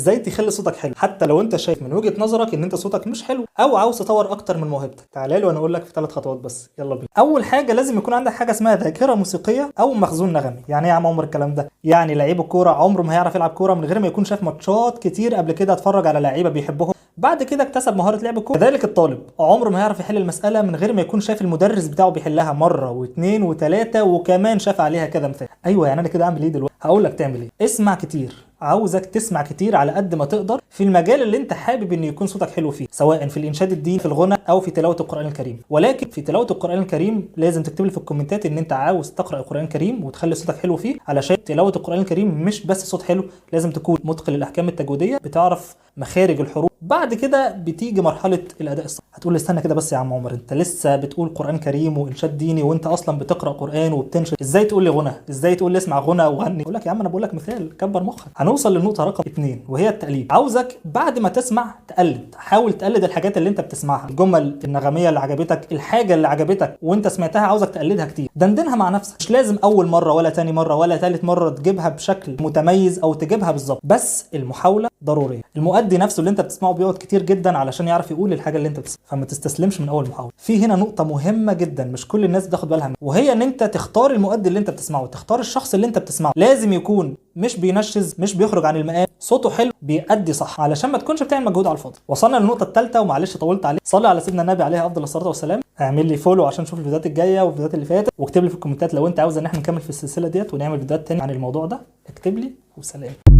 ازاي تخلي صوتك حلو حتى لو انت شايف من وجهة نظرك ان انت صوتك مش حلو او عاوز تطور اكتر من موهبتك. تعالى لي وانا اقول لك في 3 خطوات بس، يلا بينا. اول حاجه لازم يكون عندك حاجه اسمها ذاكره موسيقيه او مخزون نغمي. يعني ايه يا عم عمر الكلام ده؟ يعني لعيب الكوره عمره ما هيعرف يلعب كوره من غير ما يكون شاف ماتشات كتير قبل كده، اتفرج على لعيبه بيحبهم، بعد كده اكتسب مهاره لعب الكوره. كذلك الطالب عمره ما هيعرف يحل المساله من غير ما يكون شاف المدرس بتاعه بيحلها مره واثنين وثلاثه وكمان شاف عليها كذا مثال. ايوه يعني انا كده اعمل ايه دلوقتي؟ هقول لك تعمل ايه. اسمع كتير، عاوزك تسمع كتير على قد ما تقدر في المجال اللي انت حابب ان يكون صوتك حلو فيه، سواء في الانشاد الديني، في الغنى، او في تلاوه القران الكريم. ولكن في تلاوه القران الكريم لازم تكتب لي في الكومنتات ان انت عاوز تقرا القران الكريم وتخلي صوتك حلو فيه، علشان تلاوه القران الكريم مش بس صوت حلو، لازم تكون متقن الاحكام التجويديه، بتعرف مخارج الحروف. بعد كده بتيجي مرحله الاداء الصح. هتقول لي استنى كده بس يا عم عمر، انت لسه بتقول قران كريم وانشاد ديني وانت اصلا بتقرا قران وبتنشد، ازاي تقول لي غنى؟ ازاي تقول لي اسمع غنى وغني؟ اقول لك يا عم انا بقول لك مثال، كبر مخك. هنوصل للنقطه رقم 2 وهي التقليد. عاوزك بعد ما تسمع تقلد، حاول تقلد الحاجات اللي انت بتسمعها، الجمل النغميه اللي عجبتك، الحاجه اللي عجبتك وانت سمعتها عاوزك تقلدها كتير، دندنها مع نفسك. مش لازم اول مره ولا تاني مره ولا تالت مره تجيبها بشكل متميز او تجيبها بالظبط، بس المحاوله ضروريه. المؤدي نفسه اللي انت بتسمعه بيقعد كتير جدا علشان يعرف يقول الحاجه اللي انت بتسمعها، فما تستسلمش من اول محاوله. في هنا نقطه مهمه جدا مش كل الناس بتاخد بالها منها، وهي ان انت تختار المؤدي اللي انت بتسمعه، تختار الشخص اللي انت بتسمعه. لازم يكون مش بينشز، مش بيخرج عن المقام، صوته حلو، بيأدي صح، علشان ما تكونش بتعمل مجهود على الفاضي. وصلنا للنقطه الثالثه ومعلش طولت عليك. صلي على سيدنا النبي عليه افضل الصلاه والسلام. اعمل لي فولو عشان تشوف الفيديوهات الجايه والفيديوهات اللي فاتت، واكتب لي في الكومنتات لو انت عاوز ان احنا نكمل في السلسله ديت ونعمل فيديوهات تاني عن الموضوع ده. اكتب لي، وسلام.